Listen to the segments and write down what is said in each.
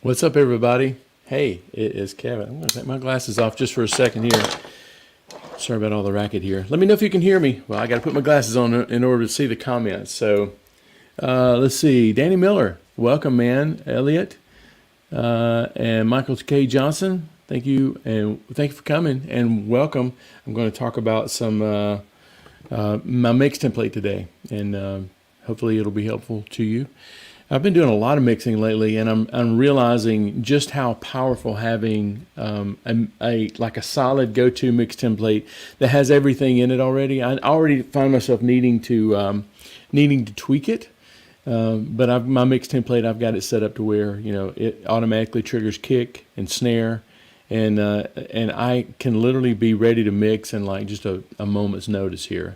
What's up, everybody? Hey, it is Kevin. I'm going to take my glasses off just for a second here. Sorry about all the racket here. Let me know if you can hear me. Well, I got to put my glasses on in order to see the comments. So let's see. Danny Miller, welcome, man. Elliot and Michael K. Johnson, thank you. And thank you for coming and welcome. I'm going to talk about some my mix template today, and hopefully it'll be helpful to you. I've been doing a lot of mixing lately, and I'm realizing just how powerful having a solid go-to mix template that has everything in it already. I already find myself needing to tweak it, but my mix template, I've got it set up to where it automatically triggers kick and snare, and I can literally be ready to mix in like just a moment's notice here.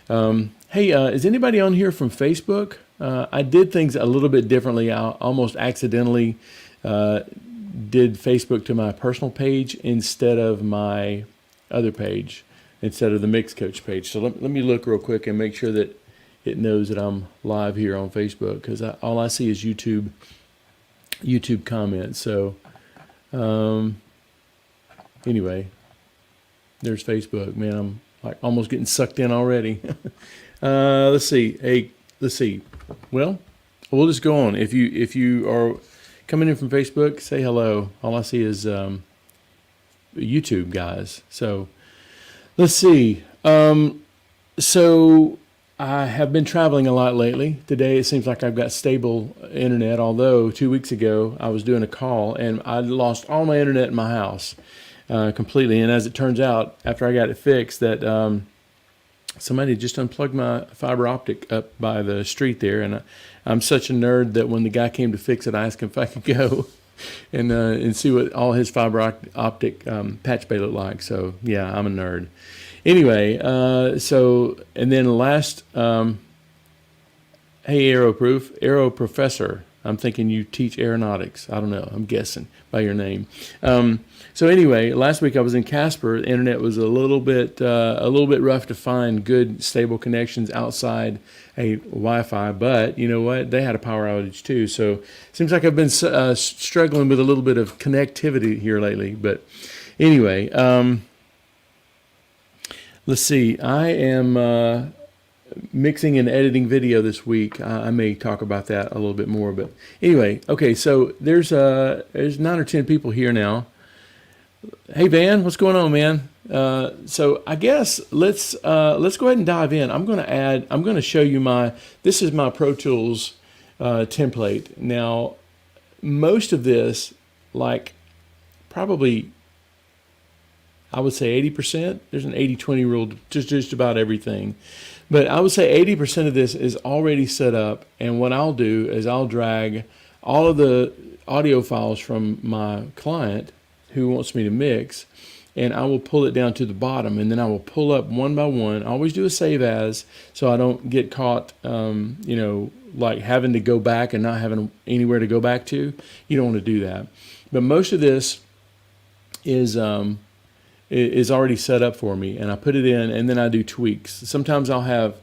Hey, is anybody on here from Facebook? I did things a little bit differently. I almost accidentally did Facebook to my personal page instead of my other page, instead of the Mix Coach page. So let me look real quick and make sure that it knows that I'm live here on Facebook, because all I see is YouTube comments. So anyway, there's Facebook. Man, I'm like almost getting sucked in already. Let's see. Hey, let's see. Well, we'll just go on. If you are coming in from Facebook, say hello. All I see is YouTube guys. So let's see. So I have been traveling a lot lately. Today it seems like I've got stable internet, although 2 weeks ago I was doing a call and I lost all my internet in my house completely. And as it turns out, after I got it fixed, that somebody just unplugged my fiber optic up by the street there, and I'm such a nerd that when the guy came to fix it, I asked him if I could go and see what all his fiber optic patch bay looked like. So yeah, I'm a nerd. Anyway, and then last, hey Aero Professor. I'm thinking you teach aeronautics. I don't know. I'm guessing by your name. So anyway, last week I was in Casper. The internet was a little bit rough to find good stable connections outside a Wi-Fi. But you know what? They had a power outage too. So it seems like I've been struggling with a little bit of connectivity here lately. But anyway, let's see. I am mixing and editing video this week. I may talk about that a little bit more, but anyway, okay. So there's 9 or 10 people here now. Hey Van, what's going on, man? So I guess let's go ahead and dive in. I'm going to show you this is my Pro Tools template. Now, most of this, like probably, I would say 80%. There's an 80-20 rule to just about everything. But I would say 80% of this is already set up, and what I'll do is I'll drag all of the audio files from my client who wants me to mix, and I will pull it down to the bottom, and then I will pull up one by one. I always do a save as, so I don't get caught, like having to go back and not having anywhere to go back to. You don't want to do that. But most of this is already set up for me, and I put it in, and then I do tweaks. Sometimes I'll have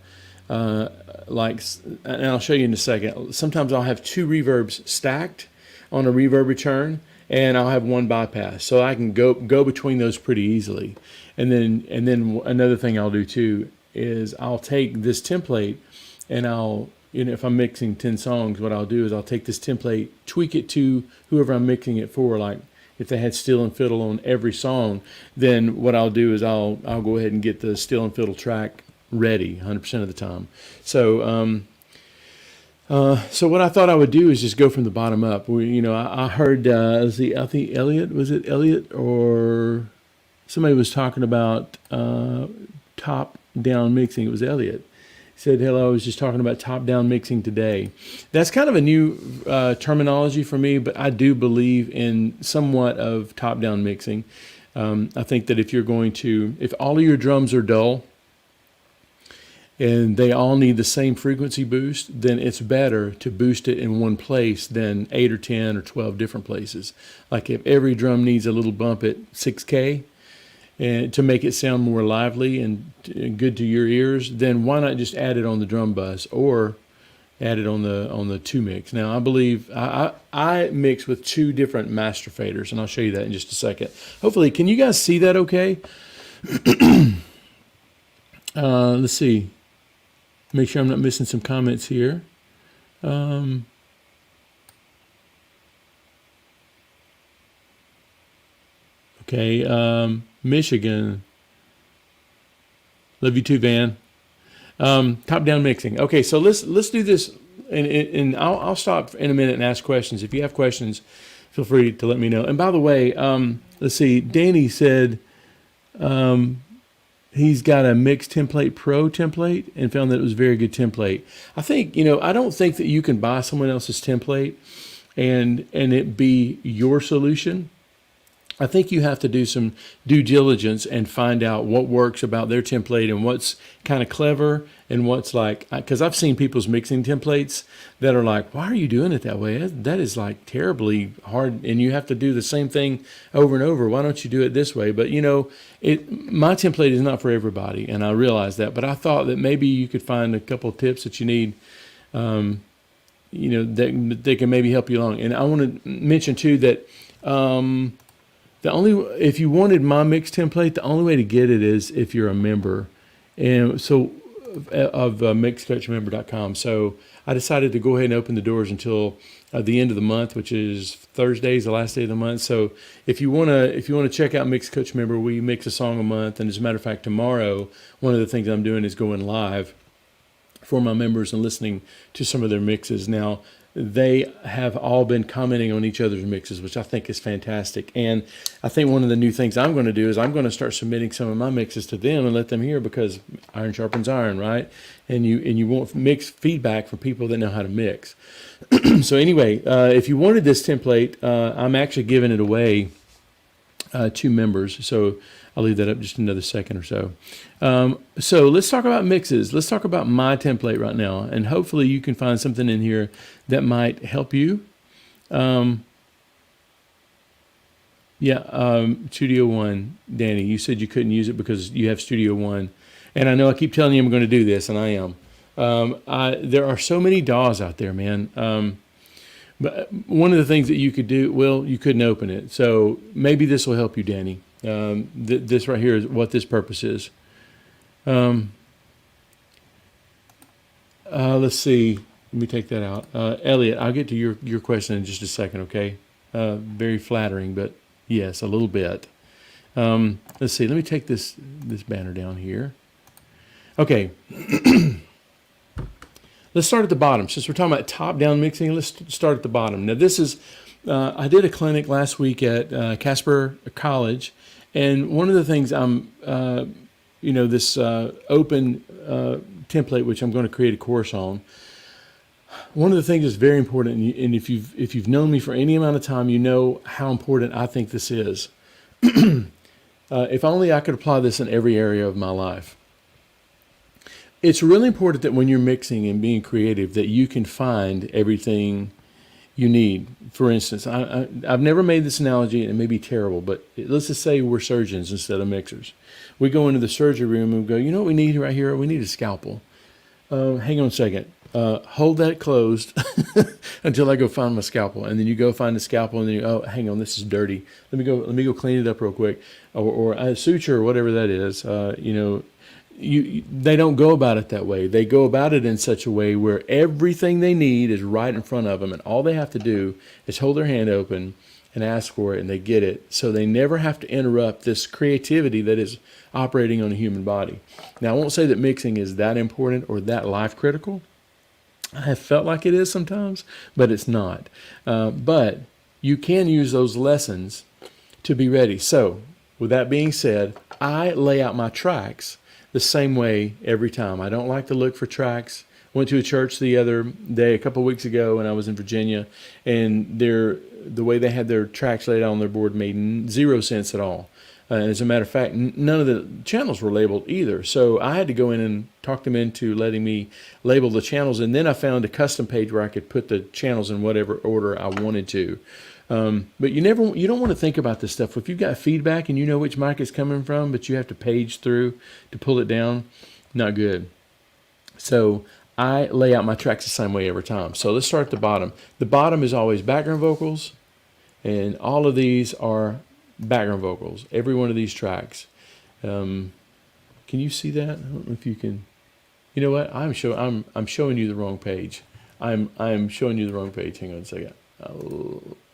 and I'll show you in a second. Sometimes I'll have 2 reverbs stacked on a reverb return, and I'll have 1 bypass, so I can go between those pretty easily. And then another thing I'll do too is I'll take this template, and if I'm mixing 10 songs, what I'll do is I'll take this template, tweak it to whoever I'm mixing it for. Like if they had steel and fiddle on every song, then what I'll do is I'll go ahead and get the steel and fiddle track ready 100% of the time. So so what I thought I would do is just go from the bottom up. I heard, I think Elliot, was it Elliot or somebody was talking about top-down mixing. It was Elliot. He said, hello, I was just talking about top-down mixing today. That's kind of a new terminology for me, but I do believe in somewhat of top-down mixing. I think that if all of your drums are dull, and they all need the same frequency boost, then it's better to boost it in one place than 8 or 10 or 12 different places. Like if every drum needs a little bump at 6K and to make it sound more lively and good to your ears, then why not just add it on the drum bus? Or added on the 2 mix. Now I believe I mix with 2 different master faders, and I'll show you that in just a second. Hopefully, can you guys see that okay? Let's see. Make sure I'm not missing some comments here. Okay, Michigan. Love you too, Van. Top-down mixing. Okay, so let's do this, and I'll stop in a minute and ask questions. If you have questions, feel free to let me know. And by the way, let's see. Danny said he's got a Mix Template Pro template and found that it was a very good template. I think, I don't think that you can buy someone else's template and it be your solution. I think you have to do some due diligence and find out what works about their template and what's kind of clever and what's like, because I've seen people's mixing templates that are like, why are you doing it that way? That is like terribly hard, and you have to do the same thing over and over. Why don't you do it this way? But my template is not for everybody, and I realize that. But I thought that maybe you could find a couple of tips that you need, that they can maybe help you along. And I want to mention too that. If you wanted my mix template, the only way to get it is if you're a member, and so of mixcoachmember.com. So I decided to go ahead and open the doors until the end of the month, which is Thursday, is the last day of the month. So if you wanna check out Mix Coach Member, we mix a song a month, and as a matter of fact, tomorrow one of the things I'm doing is going live for my members and listening to some of their mixes. Now, they have all been commenting on each other's mixes, which I think is fantastic. And I think one of the new things I'm going to do is I'm going to start submitting some of my mixes to them and let them hear, because iron sharpens iron, right? And you want mix feedback from people that know how to mix. So anyway, if you wanted this template, I'm actually giving it away to members. So I'll leave that up just another second or so. So let's talk about mixes. Let's talk about my template right now, and hopefully you can find something in here that might help you. Studio One, Danny, you said you couldn't use it because you have Studio One, and I know I keep telling you I'm going to do this, and I am. There are so many DAWs out there, man. But one of the things that you could do, well, you couldn't open it. So maybe this will help you, Danny. This right here is what this purpose is. Let's see. Let me take that out. Elliot, I'll get to your question in just a second, okay? Very flattering, but yes, a little bit. Let's see. Let me take this banner down here. Okay. Let's start at the bottom. Since we're talking about top-down mixing, let's start at the bottom. Now, this is, I did a clinic last week at Casper College, and one of the things this open template, which I'm going to create a course on, one of the things that's very important, and if you've known me for any amount of time, you know how important I think this is. If only I could apply this in every area of my life. It's really important that when you're mixing and being creative, that you can find everything you need. For instance, I've never made this analogy, and it may be terrible, but let's just say we're surgeons instead of mixers. We go into the surgery room and we go, you know what we need right here? We need a scalpel. Hang on a second. Hold that closed until I go find my scalpel, and then you go find the scalpel, and then you, hang on, this is dirty. Let me go clean it up real quick, or a suture or whatever that is. They don't go about it that way. They go about it in such a way where everything they need is right in front of them, and all they have to do is hold their hand open and ask for it, and they get it. So they never have to interrupt this creativity that is operating on a human body. Now, I won't say that mixing is that important or that life critical. I have felt like it is sometimes, but it's not. But you can use those lessons to be ready. So, with that being said, I lay out my tracks the same way every time. I don't like to look for tracks. Went to a church the other day, a couple of weeks ago, when I was in Virginia, and the way they had their tracks laid out on their board made 0 sense at all. As a matter of fact, none of the channels were labeled either. So I had to go in and talk them into letting me label the channels, and then I found a custom page where I could put the channels in whatever order I wanted to. But you don't want to think about this stuff. If you've got feedback and you know which mic it's coming from, but you have to page through to pull it down, not good. So I lay out my tracks the same way every time. So let's start at the bottom. The bottom is always background vocals, and all of these are background vocals. Every one of these tracks. Can you see that? I don't know if you can. You know what? I'm showing you the wrong page. I'm showing you the wrong page. Hang on a second.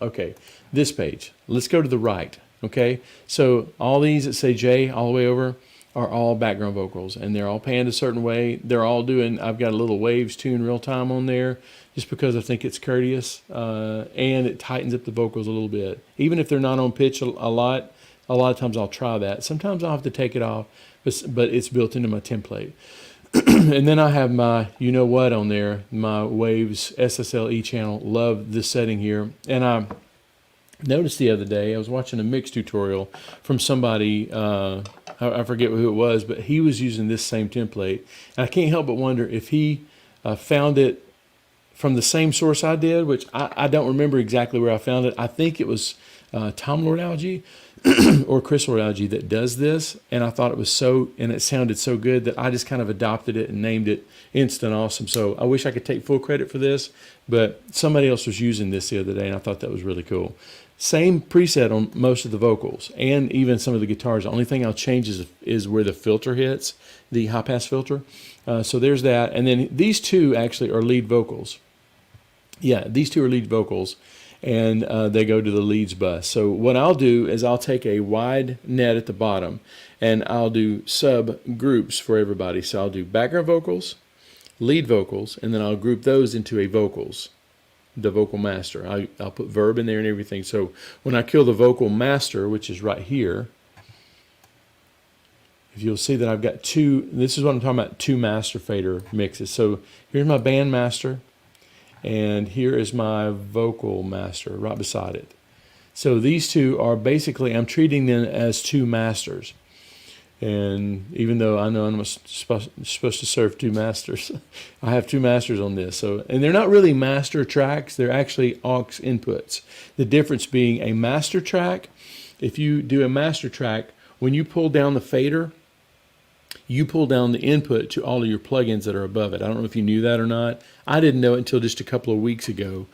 Okay, this page. Let's go to the right. Okay, so all these that say J all the way over are all background vocals, and they're all panned a certain way. They're all doing. I've got a little waves tune real time on there, just because I think it's courteous, and it tightens up the vocals a little bit. Even if they're not on pitch a lot of times I'll try that. Sometimes I'll have to take it off, but it's built into my template. And then I have my you know what on there, my waves Ssl E Channel. Love this setting here. And I noticed the other day, I was watching a mix tutorial from somebody, I forget who it was, but he was using this same template. And I can't help but wonder if he found it from the same source I did, which I don't remember exactly where I found it. I think it was Tom Lord Algae or Chris Lord Algae that does this, and I thought it was and it sounded so good that I just kind of adopted it and named it Instant Awesome. So I wish I could take full credit for this, but somebody else was using this the other day, and I thought that was really cool. Same preset on most of the vocals and even some of the guitars. The only thing I'll change is where the filter hits, the high pass filter. So there's that, and then these two actually are lead vocals. Yeah, these two are lead vocals, and they go to the leads bus. So what I'll do is I'll take a wide net at the bottom, and I'll do sub groups for everybody. So I'll do background vocals, lead vocals, and then I'll group those into a vocals, the vocal master. I'll put verb in there and everything. So when I kill the vocal master, which is right here, if you'll see that I've got two, this is what I'm talking about, two master fader mixes. So here's my band master, and here is my vocal master right beside it. So these two are basically, I'm treating them as two masters. And even though I know I'm supposed to serve two masters, I have two masters on this. So, and they're not really master tracks, they're actually aux inputs. The difference being a master track, if you do a master track, when you pull down the fader, you pull down the input to all of your plugins that are above it. I don't know if you knew that or not. I didn't know it until just a couple of weeks ago.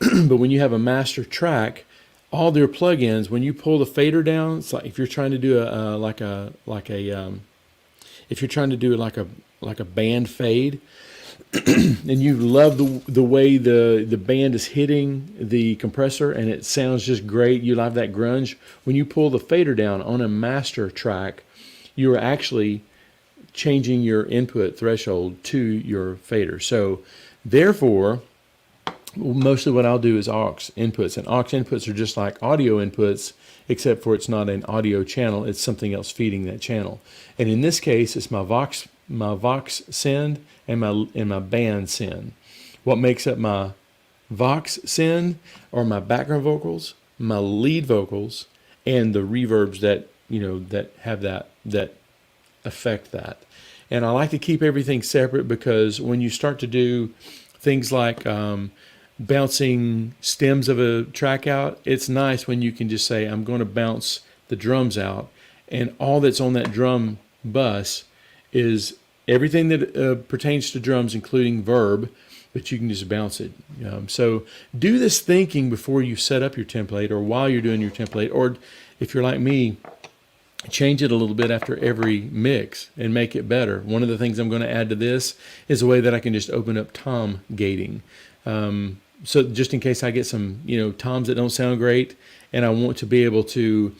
But when you have a master track, all their plugins, when you pull the fader down, it's like if you're trying to do if you're trying to do like a band fade, and you love the way the band is hitting the compressor and it sounds just great, you love that grunge. When you pull the fader down on a master track, you are actually changing your input threshold to your fader. So therefore, mostly what I'll do is aux inputs, and aux inputs are just like audio inputs, except for it's not an audio channel, it's something else feeding that channel. And in this case, it's my Vox send and my band send. What makes up my Vox send are my background vocals, my lead vocals, and the reverbs that that have that affect that. And I like to keep everything separate, because when you start to do things like bouncing stems of a track out, it's nice when you can just say, I'm going to bounce the drums out, and all that's on that drum bus is everything that pertains to drums, including verb, but you can just bounce it. So do this thinking before you set up your template, or while you're doing your template, or if you're like me, change it a little bit after every mix and make it better. One of the things I'm going to add to this is a way that I can just open up tom gating. So just in case I get some, toms that don't sound great, and I want to be able to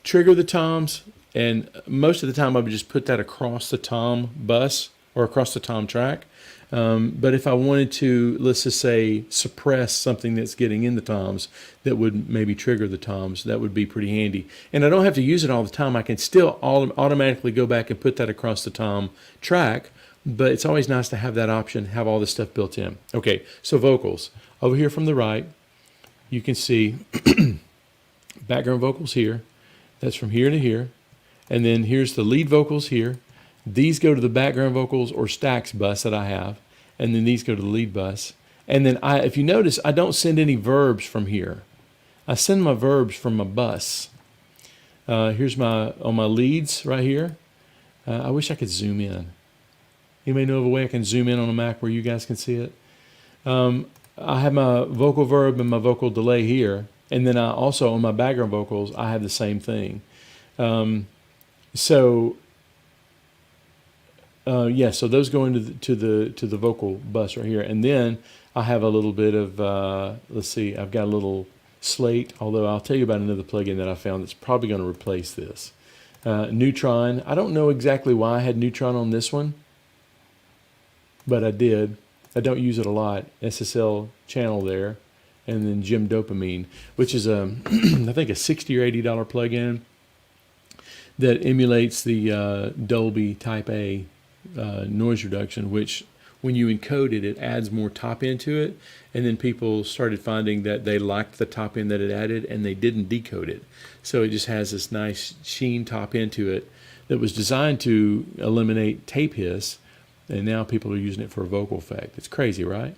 trigger the toms, and most of the time I would just put that across the tom bus or across the tom track. But if I wanted to, let's just say, suppress something that's getting in the toms that would maybe trigger the toms, that would be pretty handy. And I don't have to use it all the time. I can still automatically go back and put that across the tom track, but it's always nice to have that option, have all this stuff built in. Okay, so vocals. Over here from the right, you can see background vocals here. That's from here to here. And then here's the lead vocals here. These go to the background vocals or stacks bus that I have, and then these go to the lead bus. And then if you notice, I don't send any verbs from here. I send my verbs from my bus. Here's on my leads right here. I wish I could zoom in. You may know of a way I can zoom in on a Mac where you guys can see it. I have my vocal verb and my vocal delay here, and then I also on my background vocals I have the same thing. So those go into the vocal bus right here, and then I have a little bit of let's see, I've got a little slate. Although I'll tell you about another plugin that I found that's probably going to replace this. Neutron. I don't know exactly why I had Neutron on this one, but I did. I don't use it a lot. Ssl Channel there, and then Gym Dopamine, which is I think a $60 or $80 plugin that emulates the Dolby Type A noise reduction, which when you encode it, it adds more top end to it. And then people started finding that they liked the top end that it added, and they didn't decode it. So it just has this nice sheen top end to it that was designed to eliminate tape hiss. And now people are using it for a vocal effect. It's crazy, right?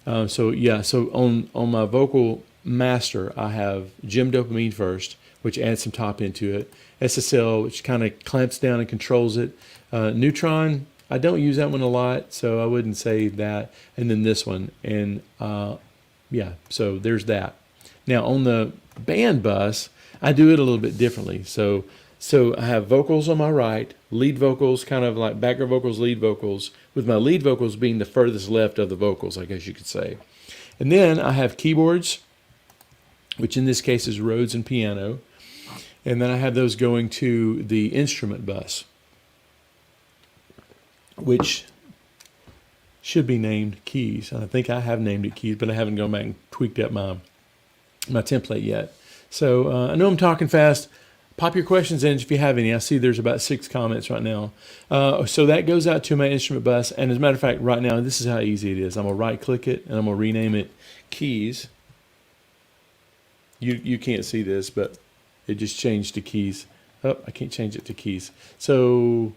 So on my vocal master, I have Gym Dopamine first, which adds some top into it. Ssl, which kind of clamps down and controls it. Neutron, I don't use that one a lot, so I wouldn't say that. And then this one, and so there's that. Now on the band bus, I do it a little bit differently. So I have vocals on my right, lead vocals, kind of like background vocals, lead vocals, with my lead vocals being the furthest left of the vocals, I guess you could say. And then I have keyboards, which in this case is Rhodes and piano. And then I have those going to the instrument bus, which should be named keys. And I think I have named it keys, but I haven't gone back and tweaked up my template yet. So I know I'm talking fast. Pop your questions in if you have any. I see there's about 6 comments right now. So that goes out to my instrument bus. And as a matter of fact, right now, this is how easy it is. I'm going to right-click it, and I'm going to rename it keys. You can't see this, but it just changed to keys. Oh, I can't change it to keys. So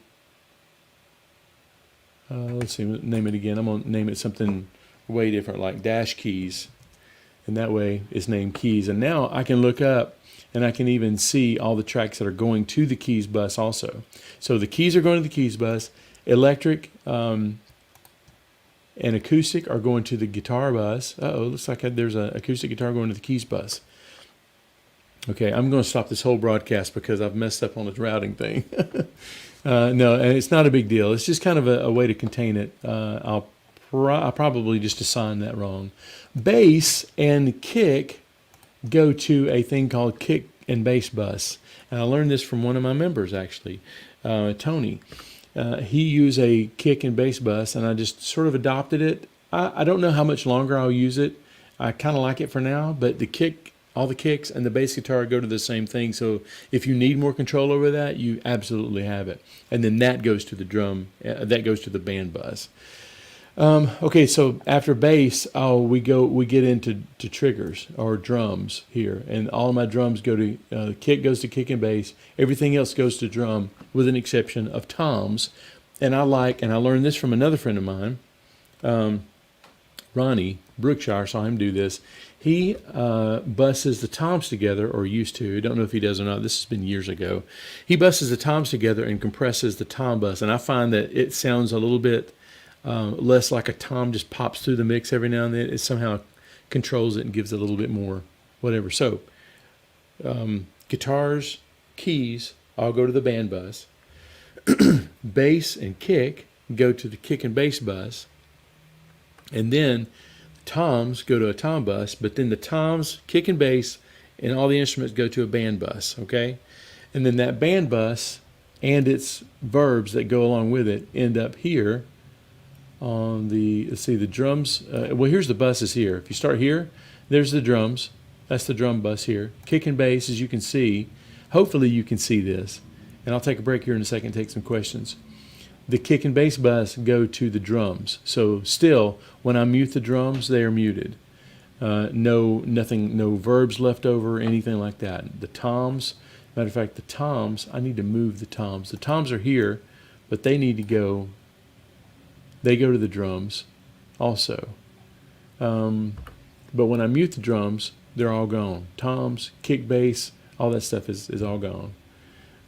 let's see, name it again. I'm going to name it something way different, like dash keys. And that way it's named keys. And now I can look up, and I can even see all the tracks that are going to the keys bus also. So the keys are going to the keys bus. Electric and acoustic are going to the guitar bus. Looks like there's an acoustic guitar going to the keys bus. Okay, I'm going to stop this whole broadcast because I've messed up on the routing thing. No, and it's not a big deal. It's just kind of a way to contain it. I'll probably just assign that wrong. Bass and kick go to a thing called kick and bass bus. And I learned this from one of my members, actually, Tony. He used a kick and bass bus, and I just sort of adopted it. I don't know how much longer I'll use it. I kind of like it for now, but the kick, all the kicks and the bass guitar go to the same thing. So if you need more control over that, you absolutely have it. And then that goes to the drum, that goes to the band bus. Okay, so after bass, we get into triggers or drums here, and all of my drums go to kick goes to kick and bass. Everything else goes to drum, with an exception of toms. And I learned this from another friend of mine, Ronnie Brookshire. Saw him do this. He busses the toms together, or used to. I don't know if he does or not. This has been years ago. He busses the toms together and compresses the tom bus, and I find that it sounds a little bit less like a tom just pops through the mix every now and then. It somehow controls it and gives it a little bit more whatever. So guitars, keys, all go to the band bus. Bass and kick go to the kick and bass bus. And then toms go to a tom bus, but then the toms, kick and bass, and all the instruments go to a band bus, okay? And then that band bus and its verbs that go along with it end up here on the, let's see, the drums. Well, here's the buses here. If you start here, there's the drums. That's the drum bus here. Kick and bass, as you can see. Hopefully you can see this. And I'll take a break here in a second and take some questions. The kick and bass bus go to the drums. So still, when I mute the drums, they are muted. No verbs left over, anything like that. The toms, matter of fact, the toms, I need to move the toms. The toms are here, but they need to go. They go to the drums also. But when I mute the drums, they're all gone. Toms, kick, bass, all that stuff is all gone.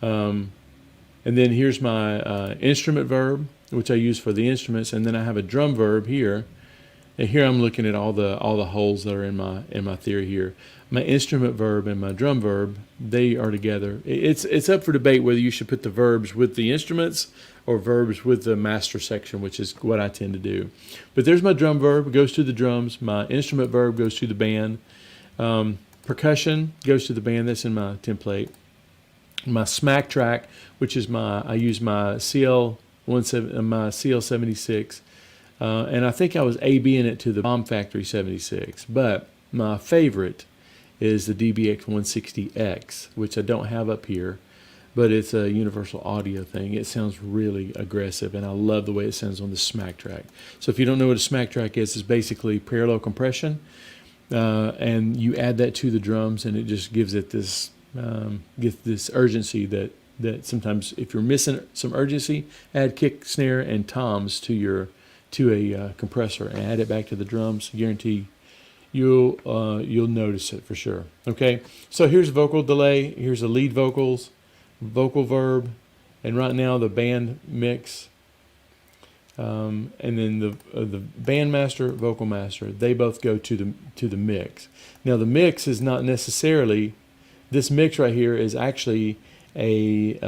And then here's my instrument verb. which I use for the instruments, and then I have a drum verb here. And here I'm looking at all the holes that are in my theory here. My instrument verb and my drum verb, they are together. It's up for debate whether you should put the verbs with the instruments or verbs with the master section, which is what I tend to do. But there's my drum verb, it goes to the drums. My instrument verb goes to the band. Percussion goes to the band. That's in my template. My smack track, which is I use my CL 76. And I think I was A-Bing it to the Bomb Factory 76. But my favorite is the DBX 160X, which I don't have up here, but it's a universal audio thing. It sounds really aggressive, and I love the way it sounds on the smack track. So if you don't know what a smack track is, it's basically parallel compression, and you add that to the drums, and it just gives it this urgency that sometimes if you're missing some urgency, add kick, snare, and toms to a compressor and add it back to the drums. Guarantee you'll notice it for sure. Okay, so here's vocal delay. Here's the lead vocals, vocal verb, and right now the band mix, and then the band master, vocal master. They both go to the mix. Now the mix is not necessarily, this mix right here is actually is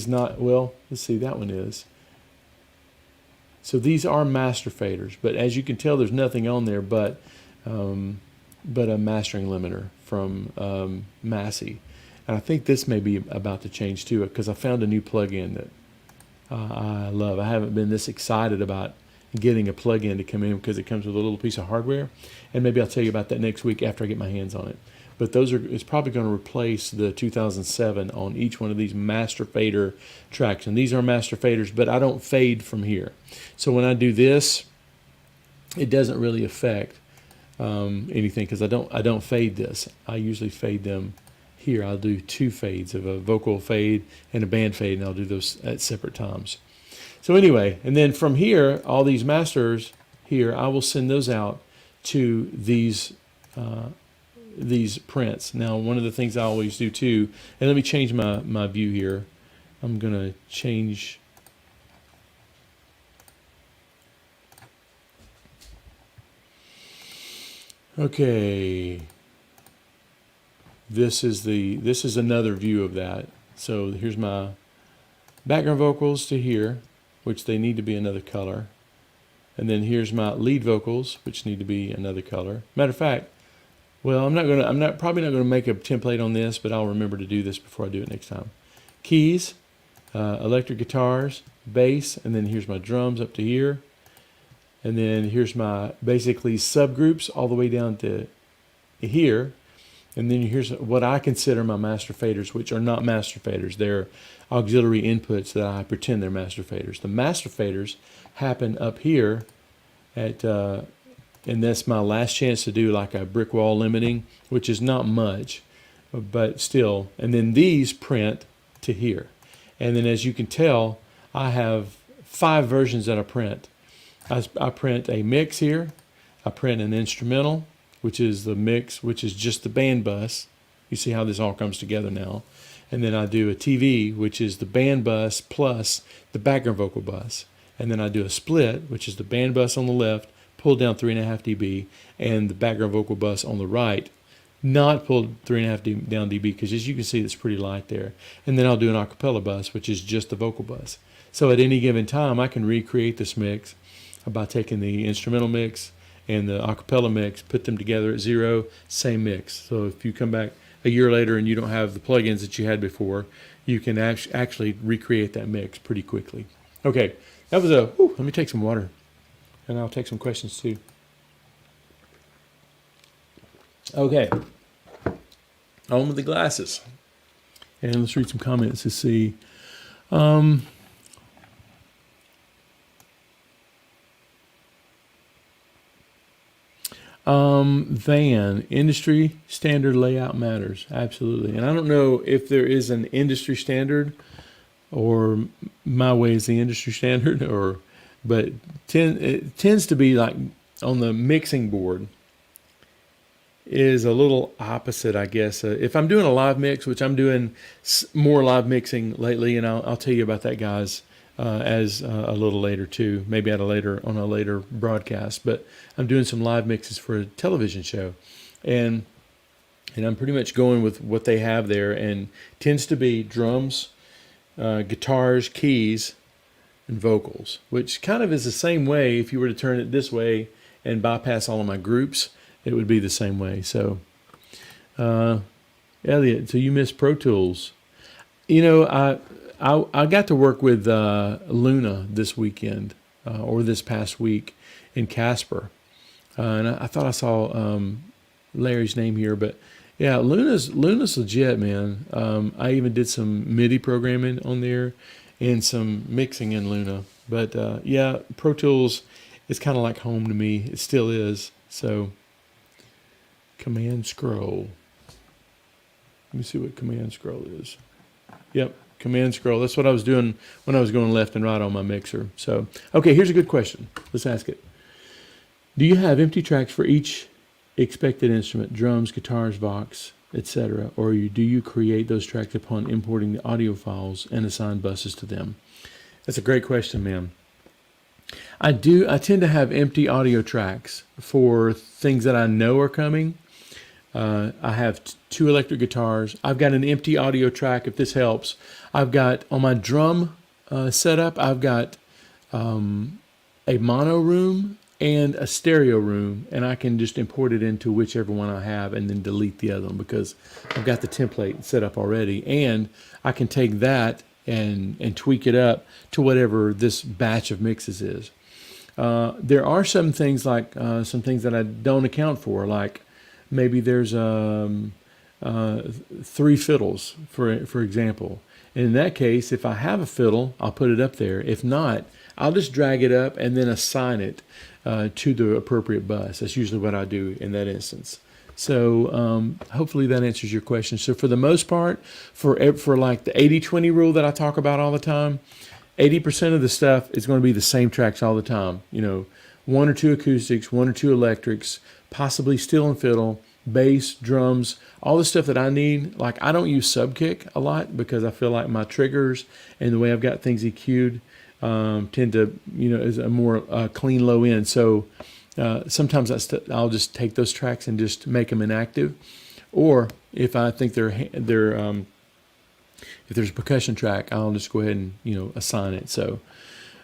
not, well, let's see, that one is. So these are master faders, but as you can tell, there's nothing on there but a mastering limiter from Massey. And I think this may be about to change too, because I found a new plugin that I love. I haven't been this excited about getting a plugin to come in because it comes with a little piece of hardware, and maybe I'll tell you about that next week after I get my hands on it. But it's probably going to replace the 2007 on each one of these master fader tracks. And these are master faders, but I don't fade from here. So when I do this, it doesn't really affect anything because I don't fade this. I usually fade them here. I'll do two fades of a vocal fade and a band fade, and I'll do those at separate times. So anyway, and then from here, all these masters here, I will send those out to these prints. Now, one of the things I always do too, and let me change my view here. I'm going to change. Okay. This is another view of that. So here's my background vocals to here, which they need to be another color. And then here's my lead vocals, which need to be another color. Matter of fact, well, I'm probably not gonna make a template on this, but I'll remember to do this before I do it next time. Keys, electric guitars, bass, and then here's my drums up to here. And then here's my basically subgroups all the way down to here. And then here's what I consider my master faders, which are not master faders. They're auxiliary inputs that I pretend they're master faders. The master faders happen up here at, and that's my last chance to do like a brick wall limiting, which is not much, but still. And then these print to here. And then as you can tell, I have 5 versions that I print. I print a mix here. I print an instrumental, which is the mix, which is just the band bus. You see how this all comes together now. And then I do a TV, which is the band bus plus the background vocal bus. And then I do a split, which is the band bus on the left, pulled down 3.5 dB, and the background vocal bus on the right, not pulled 3.5 down dB, because as you can see, it's pretty light there. And then I'll do an acapella bus, which is just the vocal bus. So at any given time, I can recreate this mix by taking the instrumental mix and the acapella mix, put them together at 0, same mix. So if you come back a year later and you don't have the plugins that you had before, you can actually recreate that mix pretty quickly. Okay, that was let me take some water, and I'll take some questions too. Okay, on with the glasses. And let's read some comments to see. Van, industry standard layout matters. Absolutely. And I don't know if there is an industry standard or my way is the industry standard, but it tends to be like on the mixing board. is a little opposite, I guess. If I'm doing a live mix, which I'm doing more live mixing lately, and I'll tell you about that, guys, as a little later too, maybe on a later broadcast. But I'm doing some live mixes for a television show, and I'm pretty much going with what they have there, and tends to be drums, guitars, keys, and vocals, which kind of is the same way. If you were to turn it this way and bypass all of my groups, it would be the same way. So, Elliot, so you missed Pro Tools. You know, I got to work with Luna this weekend or this past week in Casper, and I thought I saw Larry's name here, but yeah, Luna's legit, man. I even did some MIDI programming on there and some mixing in Luna. But yeah, Pro Tools is kind of like home to me. It still is. So Command Scroll. Let me see what Command Scroll is. Yep, Command Scroll. That's what I was doing when I was going left and right on my mixer. So, okay, here's a good question. Let's ask it. Do you have empty tracks for each expected instrument, drums, guitars, Vox, etc., or do you create those tracks upon importing the audio files and assign buses to them? That's a great question, man. I tend to have empty audio tracks for things that I know are coming. I have two electric guitars. I've got an empty audio track, if this helps. I've got, on my drum setup, I've got a mono room and a stereo room, and I can just import it into whichever one I have and then delete the other one because I've got the template set up already. And I can take that and tweak it up to whatever this batch of mixes is. There are some things like some things that I don't account for, like maybe there's 3 fiddles, for example. And in that case, if I have a fiddle, I'll put it up there. If not, I'll just drag it up and then assign it to the appropriate bus. That's usually what I do in that instance. So hopefully that answers your question. So for the most part, for like the 80-20 rule that I talk about all the time, 80% of the stuff is going to be the same tracks all the time. You know, 1 or 2 acoustics, 1 or 2 electrics, possibly steel and fiddle, bass, drums, all the stuff that I need. Like, I don't use subkick a lot because I feel like my triggers and the way I've got things EQ'd tend to, you know, is a more clean low end. So sometimes I'll just take those tracks and just make them inactive. Or if I think if there's a percussion track, I'll just go ahead and, you know, assign it. So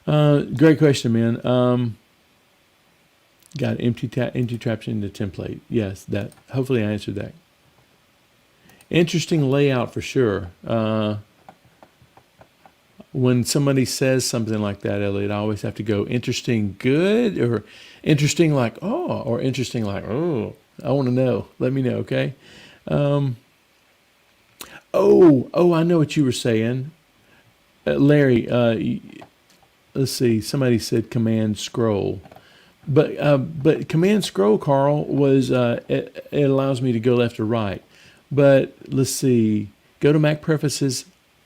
great question, man. Got empty traps in the template. Yes, that hopefully I answered that. Interesting layout for sure. When somebody says something like that, Elliot, I always have to go interesting good, or interesting like oh, or interesting like oh. I want to know. Let me know, okay? I know what you were saying, Larry. Let's see. Somebody said Command Scroll. But Command Scroll, Carl, was it allows me to go left or right. But let's see, go to Mac Prefaces,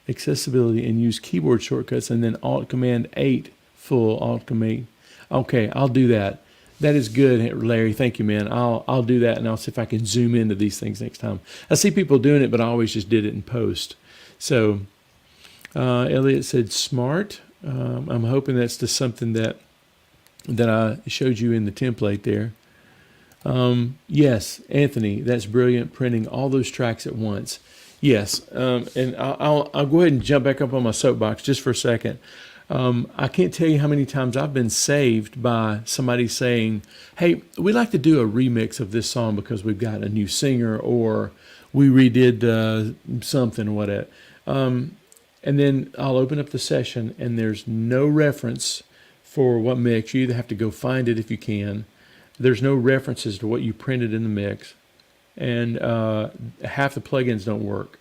Accessibility, and use keyboard shortcuts, and then Alt Command 8 full Alt Command. Okay, I'll do that. That is good, Larry. Thank you, man. I'll do that, and I'll see if I can zoom into these things next time. I see people doing it, but I always just did it in post. So Elliot said smart. I'm hoping that's just something that I showed you in the template there. Yes, Anthony, that's brilliant, printing all those tracks at once. Yes, and I'll go ahead and jump back up on my soapbox just for a second. I can't tell you how many times I've been saved by somebody saying, hey, we'd like to do a remix of this song because we've got a new singer, or we redid something or whatever. And then I'll open up the session and there's no reference for what mix. You either have to go find it if you can. There's no references to what you printed in the mix. And half the plugins don't work.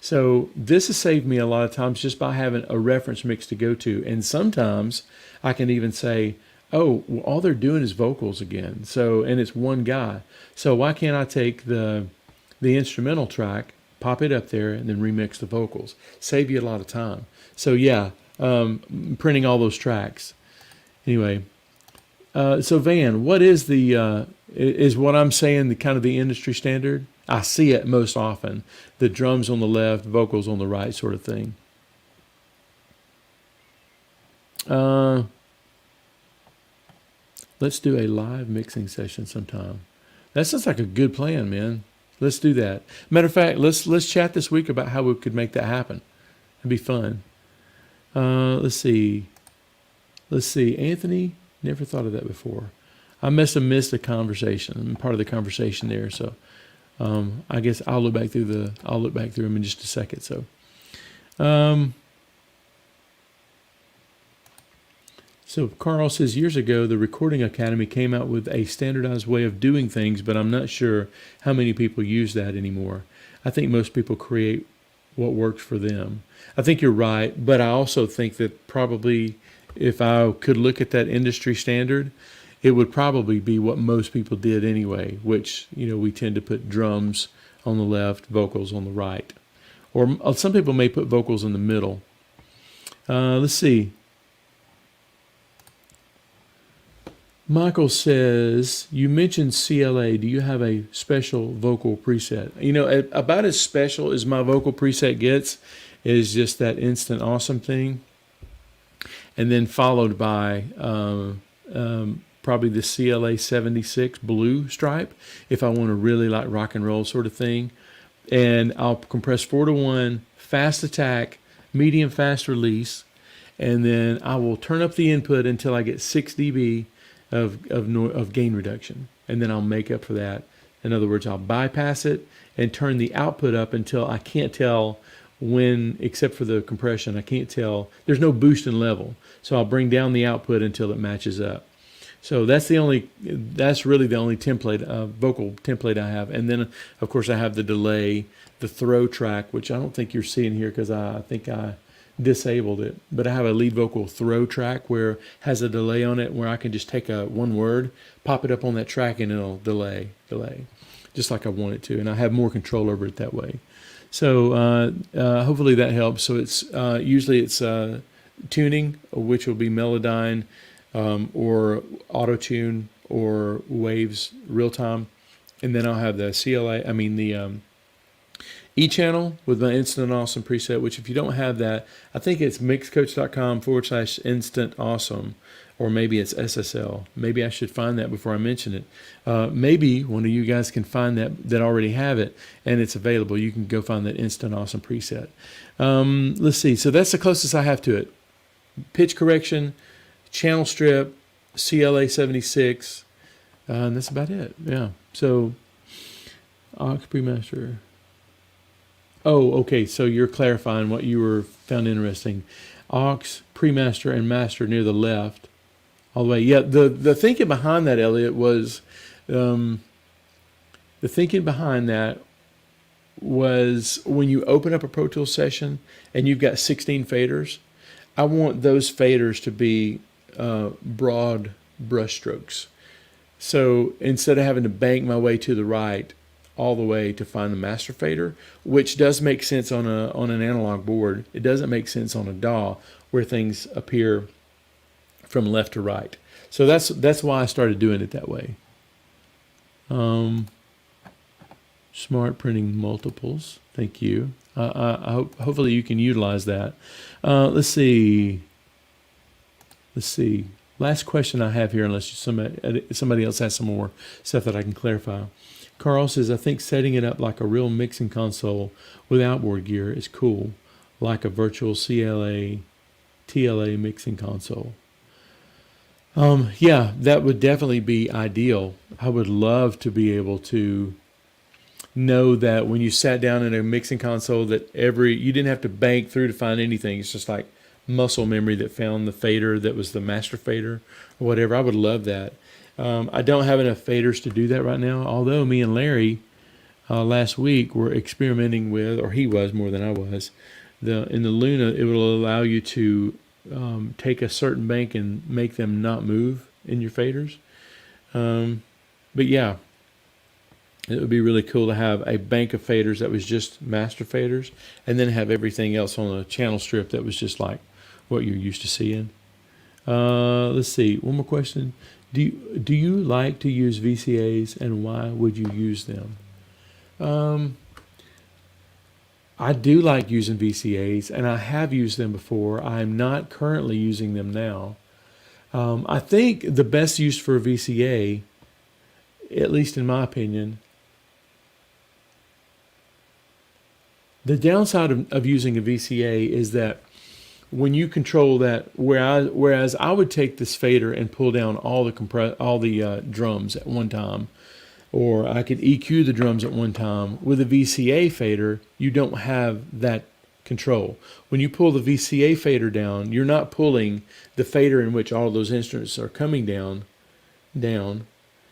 So this has saved me a lot of times just by having a reference mix to go to. And sometimes I can even say, oh, well, all they're doing is vocals again. So, and it's one guy. So why can't I take the instrumental track, pop it up there, and then remix the vocals? Save you a lot of time. So yeah, printing all those tracks. Anyway, so Van, what is the is what I'm saying the kind of the industry standard? I see it most often. The drums on the left, vocals on the right, sort of thing. Let's do a live mixing session sometime. That sounds like a good plan, man. Let's do that. Matter of fact, let's chat this week about how we could make that happen. It'd be fun. Let's see. Anthony, never thought of that before. I must have missed a conversation. I'm part of the conversation there, so I guess I'll look back through them in just a second. So Carl says, years ago, the Recording Academy came out with a standardized way of doing things, but I'm not sure how many people use that anymore. I think most people create what works for them. I think you're right, but I also think that probably if I could look at that industry standard, it would probably be what most people did anyway, which, we tend to put drums on the left, vocals on the right. Or some people may put vocals in the middle. Let's see. Michael says, you mentioned CLA. Do you have a special vocal preset? About as special as my vocal preset gets is just that Instant Awesome thing. And then followed by probably the CLA 76 blue stripe if I want to really like rock and roll sort of thing. And I'll compress 4:1, fast attack, medium fast release, and then I will turn up the input until I get 6 dB of gain reduction, and then I'll make up for that. In other words, I'll bypass it and turn the output up until I can't tell when, except for the compression, I can't tell. There's no boost in level, so I'll bring down the output until it matches up. So that's really the only vocal template I have. And then, of course, I have the delay, the throw track, which I don't think you're seeing here because I think I disabled it, but I have a lead vocal throw track where it has a delay on it where I can just take one word, pop it up on that track, and it'll delay, just like I want it to, and I have more control over it that way. So hopefully that helps. So it's usually it's tuning, which will be Melodyne or Auto Tune or Waves real time, and then I'll have the the E Channel with my Instant Awesome preset, which if you don't have that, I think it's mixcoach.com/Instant Awesome, or maybe it's SSL. Maybe I should find that before I mention it. Maybe one of you guys can find that already have it, and it's available. You can go find that Instant Awesome preset. Let's see. So that's the closest I have to it. Pitch correction, channel strip, CLA 76, and that's about it. Yeah. So Aux Premaster. Oh, okay. So you're clarifying what you found interesting. Aux, Premaster, and Master near the left, all the way. Yeah. The thinking behind that, Elliot, was when you open up a Pro Tools session and you've got 16 faders, I want those faders to be broad brush strokes. So instead of having to bank my way to the right all the way to find the master fader, which does make sense on an analog board, it doesn't make sense on a DAW where things appear from left to right. So that's why I started doing it that way. Smart printing multiples. Thank you. Hopefully you can utilize that. Let's see. Last question I have here, unless somebody else has some more stuff that I can clarify. Carl says, I think setting it up like a real mixing console with outboard gear is cool, like a virtual TLA mixing console. Yeah, that would definitely be ideal. I would love to be able to know that when you sat down in a mixing console that you didn't have to bank through to find anything. It's just like muscle memory that found the fader that was the master fader or whatever. I would love that. I don't have enough faders to do that right now, although me and Larry last week were experimenting with, or he was more than I was, in the Luna, it will allow you to take a certain bank and make them not move in your faders. But yeah, it would be really cool to have a bank of faders that was just master faders, and then have everything else on a channel strip that was just like what you're used to seeing. Let's see, one more question. Do you like to use VCAs, and why would you use them? I do like using VCAs, and I have used them before. I'm not currently using them now. I think the best use for a VCA, at least in my opinion, the downside of using a VCA is that when you control that, whereas I would take this fader and pull down all the drums at one time, or I could EQ the drums at one time. With a VCA fader, you don't have that control. When you pull the VCA fader down, you're not pulling the fader in which all those instruments are coming down.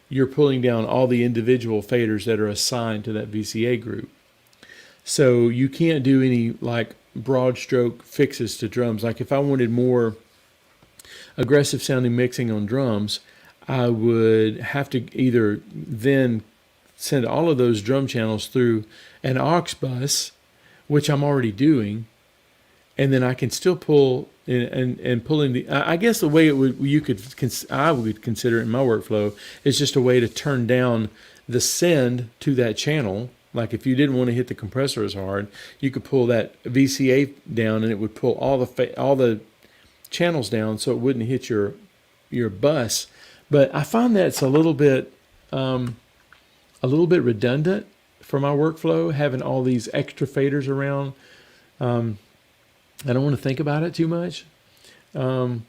You're pulling down all the individual faders that are assigned to that VCA group. So you can't do any like broad stroke fixes to drums. Like if I wanted more aggressive sounding mixing on drums, I would have to either then send all of those drum channels through an aux bus, which I'm already doing, and then I can still pull and pull in the. I guess the way I would consider it in my workflow is just a way to turn down the send to that channel. Like if you didn't want to hit the compressor as hard, you could pull that VCA down, and it would pull all the channels down, so it wouldn't hit your bus. But I find that's a little bit redundant for my workflow, having all these extra faders around. I don't want to think about it too much. So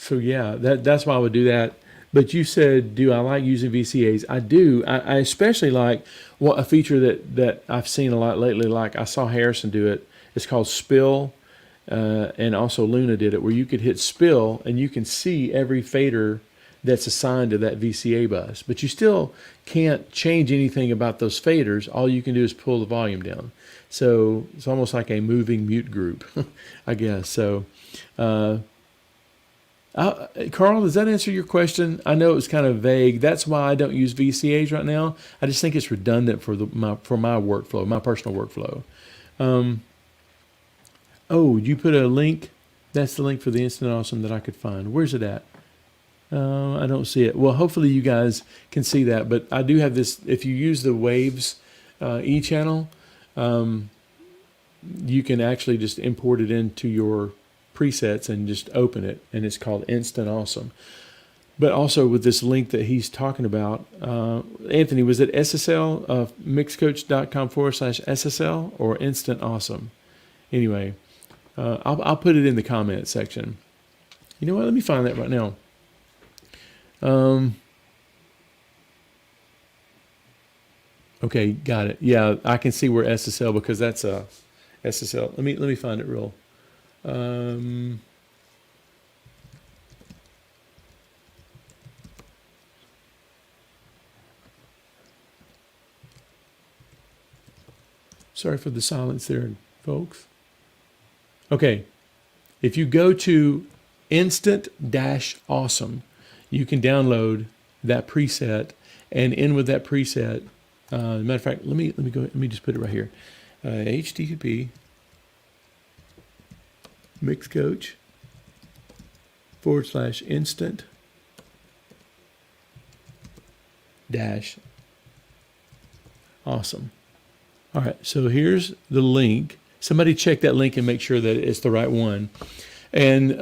yeah, that's why I would do that. But you said, do I like using VCAs? I do. I especially like a feature that I've seen a lot lately. Like I saw Harrison do it. It's called Spill, and also Luna did it, where you could hit Spill and you can see every fader that's assigned to that VCA bus. But you still can't change anything about those faders. All you can do is pull the volume down. So it's almost like a moving mute group, I guess. So, Carl, does that answer your question? I know it was kind of vague. That's why I don't use VCAs right now. I just think it's redundant for my workflow, my personal workflow. You put a link. That's the link for the Instant Awesome that I could find. Where's it at? I don't see it. Well, hopefully you guys can see that. But I do have this. If you use the Waves E channel, you can actually just import it into your presets and just open it, and it's called Instant Awesome. But also with this link that he's talking about, Anthony, was it SSL, mixcoach.com/SSL or Instant Awesome? Anyway, I'll put it in the comment section. You know what? Let me find that right now. Okay, got it. Yeah, I can see where SSL, because that's a SSL. Let me find it real. Sorry for the silence there, folks. Okay, if you go to Instant-Awesome, you can download that preset, and in with that preset, matter of fact, let me just put it right here. HTTP mixcoach/instant awesome. All right, so here's the link. Somebody check that link and make sure that it's the right one. And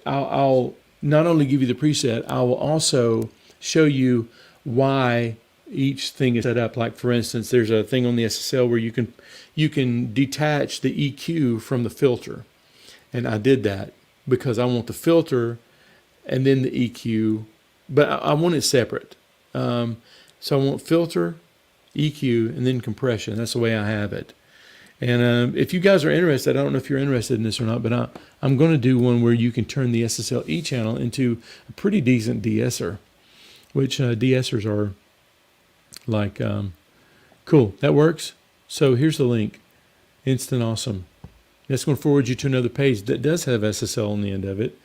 I'll not only give you the preset, I will also show you why each thing is set up. Like for instance, there's a thing on the SSL where you can detach the EQ from the filter. And I did that because I want the filter and then the EQ, but I want it separate. So I want filter, EQ, and then compression. That's the way I have it. And if you guys are interested, I don't know if you're interested in this or not, but I'm going to do one where you can turn the Ssl E channel into a pretty decent de-esser, which de-essers are like, cool, that works. So here's the link, Instant Awesome. That's going to forward you to another page that does have SSL on the end of it.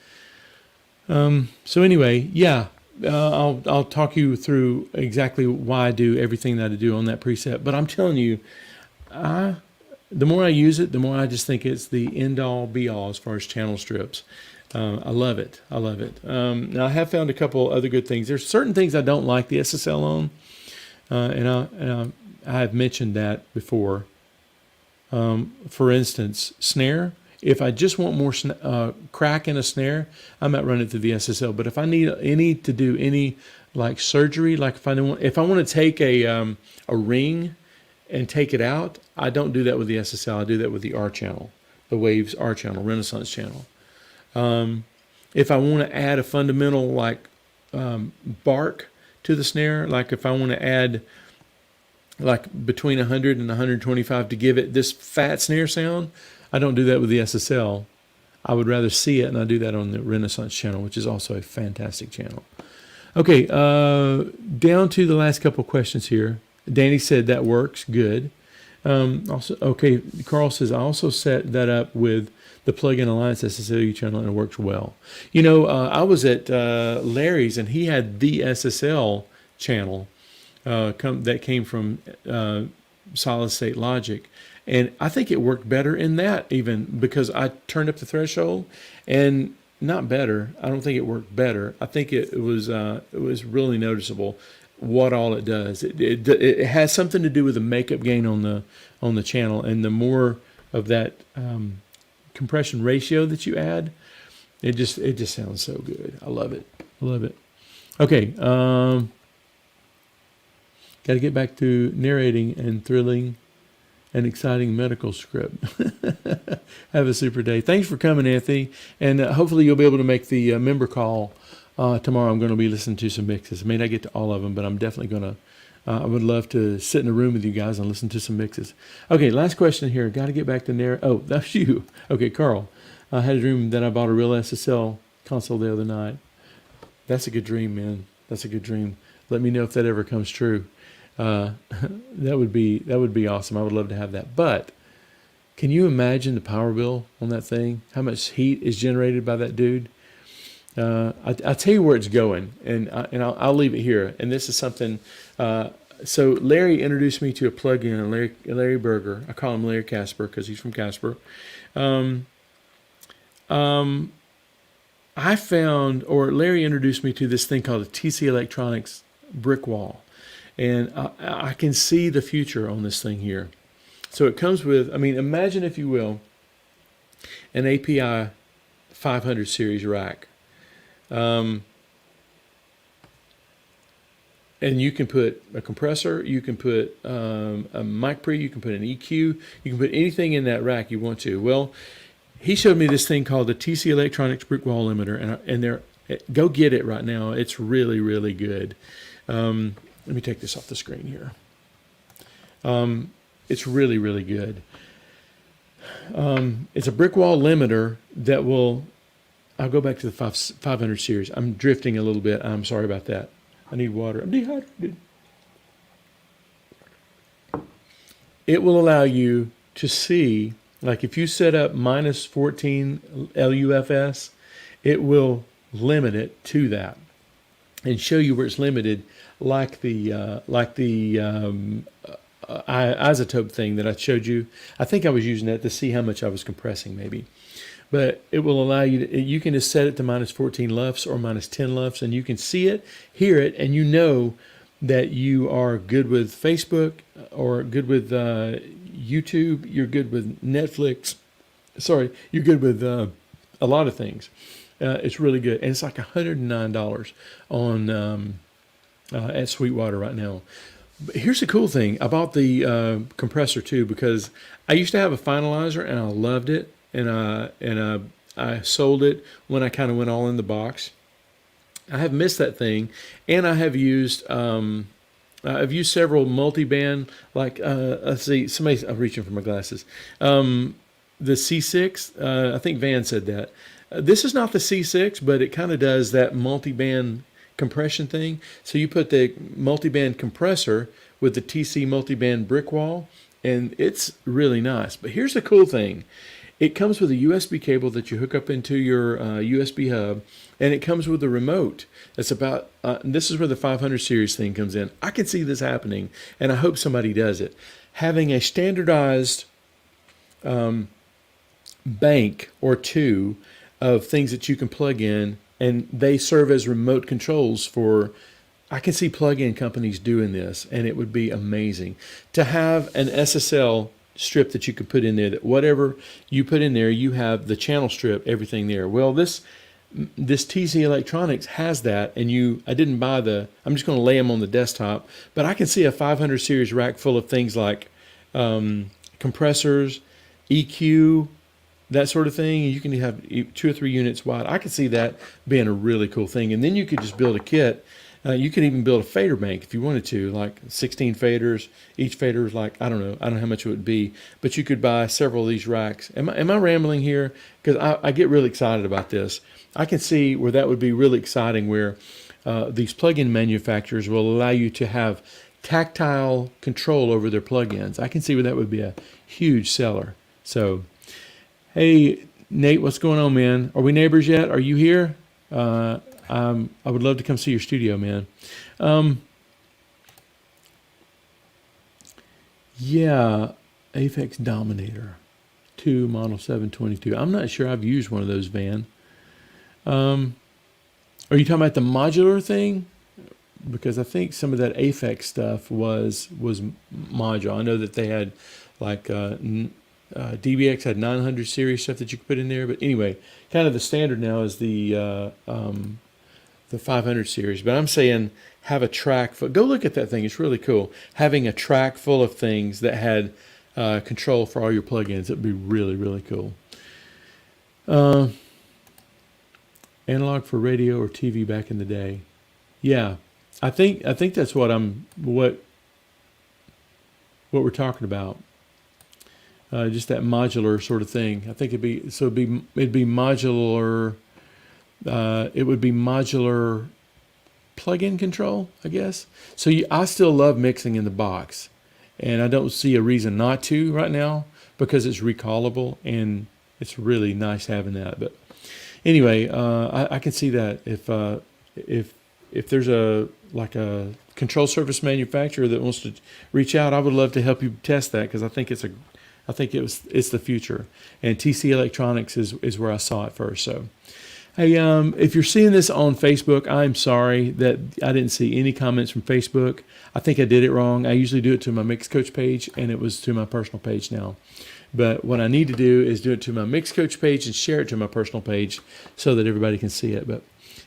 So anyway, yeah, I'll talk you through exactly why I do everything that I do on that preset. But I'm telling you, the more I use it, the more I just think it's the end-all, be-all as far as channel strips. I love it. I love it. Now I have found a couple other good things. There's certain things I don't like the SSL on, I have mentioned that before. For instance, snare. If I just want more crack in a snare, I might run it through the SSL. But if I need to do any like surgery, like if I want to take a ring and take it out, I don't do that with the SSL. I do that with the R channel, the Waves R channel, Renaissance channel. If I want to add a fundamental like bark to the snare, like if I want to add like between 100 and 125 to give it this fat snare sound, I don't do that with the SSL. I would rather see it, and I do that on the Renaissance channel, which is also a fantastic channel. Okay, down to the last couple questions here. Danny said that works good. Okay, Carl says, I also set that up with the Plugin Alliance Ssl E Channel, and it works well. You know, I was at Larry's, and he had the SSL channel that came from Solid State Logic. And I think it worked better in that even because I turned up the threshold, and not better. I don't think it worked better. I think it was really noticeable what all it does. It has something to do with the makeup gain on the channel, and the more of that compression ratio that you add, it just sounds so good. I love it. I love it. Okay. Got to get back to narrating and thrilling an exciting medical script. Have a super day. Thanks for coming, Anthony. And hopefully you'll be able to make the member call tomorrow. I'm going to be listening to some mixes. I may not get to all of them, but I'm definitely going to. I would love to sit in a room with you guys and listen to some mixes. Okay, last question here. Got to get back to Oh, that's you. Okay, Carl. I had a dream that I bought a real SSL console the other night. That's a good dream, man. That's a good dream. Let me know if that ever comes true. That would be awesome. I would love to have that. But can you imagine the power bill on that thing? How much heat is generated by that dude? I'll tell you where it's going, and I'll leave it here. And this is something. So Larry introduced me to a plugin, Larry Berger. I call him Larry Casper because he's from Casper. I found, or Larry introduced me to this thing called a TC Electronics brick wall. And I can see the future on this thing here. So it comes with, imagine, if you will, an API 500 series rack. And you can put a compressor, you can put a mic pre, you can put an EQ, you can put anything in that rack you want to. Well, he showed me this thing called the TC Electronics brick wall limiter, and go get it right now. It's really, really good. Let me take this off the screen here. It's really, really good. It's a brick wall limiter that will, I'll go back to the 500 series. I'm drifting a little bit. I'm sorry about that. I need water. I'm dehydrated. It will allow you to see, like if you set up minus 14 LUFS, it will limit it to that and show you where it's limited, like the isotope thing that I showed you. I think I was using that to see how much I was compressing, maybe. But it will allow you to, you can just set it to minus 14 LUFS or minus 10 LUFS, and you can see it, hear it, and you know that you are good with Facebook or good with YouTube, you're good with Netflix. Sorry, you're good with a lot of things. It's really good. And it's like $109 on at Sweetwater right now. But here's the cool thing. I bought the compressor too because I used to have a finalizer and I loved it. And I sold it when I kind of went all in the box. I have missed that thing, and I have used I've used several multi-band, like let's see, I'm reaching for my glasses. The C6, I think Van said that. This is not the C6, but it kind of does that multi-band compression thing. So you put the multi-band compressor with the TC multi-band brick wall, and it's really nice. But here's the cool thing. It comes with a USB cable that you hook up into your USB hub, and it comes with a remote. It's about, this is where the 500 series thing comes in. I can see this happening, and I hope somebody does it. Having a standardized bank or two of things that you can plug in, and they serve as remote controls for. I can see plug-in companies doing this, and it would be amazing to have an SSL strip that you could put in there. That whatever you put in there, you have the channel strip, everything there. Well, this TC Electronics has that, and I didn't buy I'm just going to lay them on the desktop, but I can see a 500 series rack full of things like compressors, EQ, that sort of thing. You can have 2 or 3 units wide. I could see that being a really cool thing. And then you could just build a kit. You could even build a fader bank if you wanted to, like 16 faders. Each fader is like, I don't know how much it would be, but you could buy several of these racks. Am I rambling here? Because I get really excited about this. I can see where that would be really exciting, where these plug-in manufacturers will allow you to have tactile control over their plug-ins. I can see where that would be a huge seller. So, hey, Nate, what's going on, man? Are we neighbors yet? Are you here? I would love to come see your studio, man. Yeah, Aphex Dominator 2 Model 722. I'm not sure I've used one of those, Van. Are you talking about the modular thing? Because I think some of that Aphex stuff was modular. I know that they had like DBX had 900 series stuff that you could put in there. But anyway, kind of the standard now is the 500 series. But I'm saying have a track. Go look at that thing. It's really cool. Having a track full of things that had control for all your plugins. It would be really, really cool. Analog for radio or TV back in the day. Yeah, I think that's what we're talking about. Just that modular sort of thing. I think it'd be modular. It would be modular plug-in control, I guess. So I still love mixing in the box, and I don't see a reason not to right now because it's recallable and it's really nice having that. But anyway, I can see that if there's a control surface manufacturer that wants to reach out, I would love to help you test that because I think it's the future, and TC Electronics is where I saw it first. So, hey, if you're seeing this on Facebook, I'm sorry that I didn't see any comments from Facebook. I think I did it wrong. I usually do it to my Mix Coach page, and it was to my personal page now. But what I need to do is do it to my Mix Coach page and share it to my personal page so that everybody can see it. But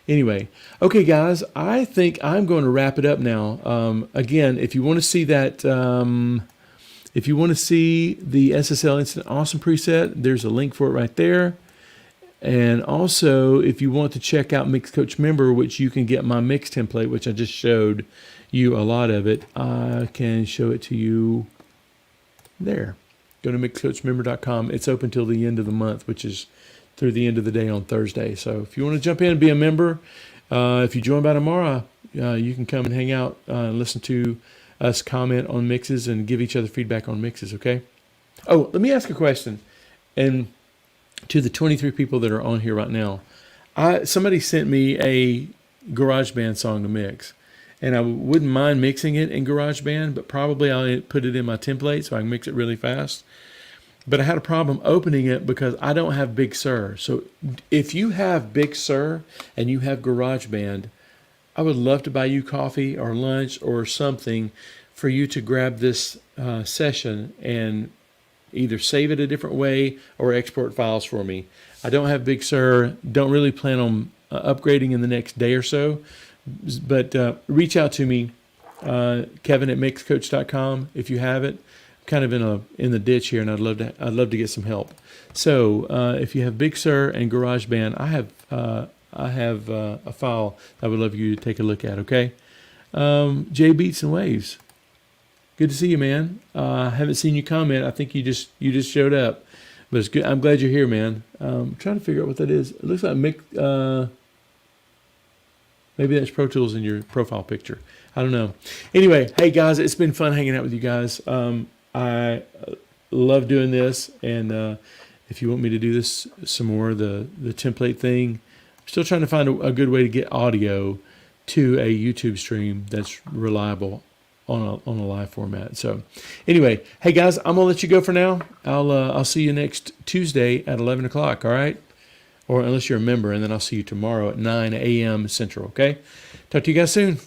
anyway, okay, guys, I think I'm going to wrap it up now. Again, if you want to see that. If you want to see the SSL Instant Awesome preset, there's a link for it right there. And also, if you want to check out Mix Coach Member, which you can get my mix template, which I just showed you a lot of it, I can show it to you there. Go to mixcoachmember.com. It's open till the end of the month, which is through the end of the day on Thursday. So if you want to jump in and be a member, if you join by tomorrow, you can come and hang out and listen to us comment on mixes and give each other feedback on mixes, okay? Oh, let me ask a question. And to the 23 people that are on here right now, somebody sent me a GarageBand song to mix. And I wouldn't mind mixing it in GarageBand, but probably I'll put it in my template so I can mix it really fast. But I had a problem opening it because I don't have Big Sur. So if you have Big Sur and you have GarageBand, I would love to buy you coffee or lunch or something for you to grab this session and either save it a different way or export files for me. I don't have Big Sur, don't really plan on upgrading in the next day or so, but reach out to me, Kevin@mixcoach.com if you have it. I'm kind of in the ditch here, and I'd love to get some help. So if you have Big Sur and GarageBand, I have a file I would love you to take a look at, okay? J Beats and Waves. Good to see you, man. I haven't seen you comment. I think you just showed up. But it's good. I'm glad you're here, man. I'm trying to figure out what that is. It looks like maybe that's Pro Tools in your profile picture. I don't know. Anyway, hey, guys, it's been fun hanging out with you guys. I love doing this, and if you want me to do this some more, the template thing, I'm still trying to find a good way to get audio to a YouTube stream that's reliable on a live format. So anyway, hey guys, I'm gonna let you go for now. I'll see you next Tuesday at 11 o'clock. All right. or unless you're a member, and then I'll see you tomorrow at 9 a.m. Central, okay? Talk to you guys soon.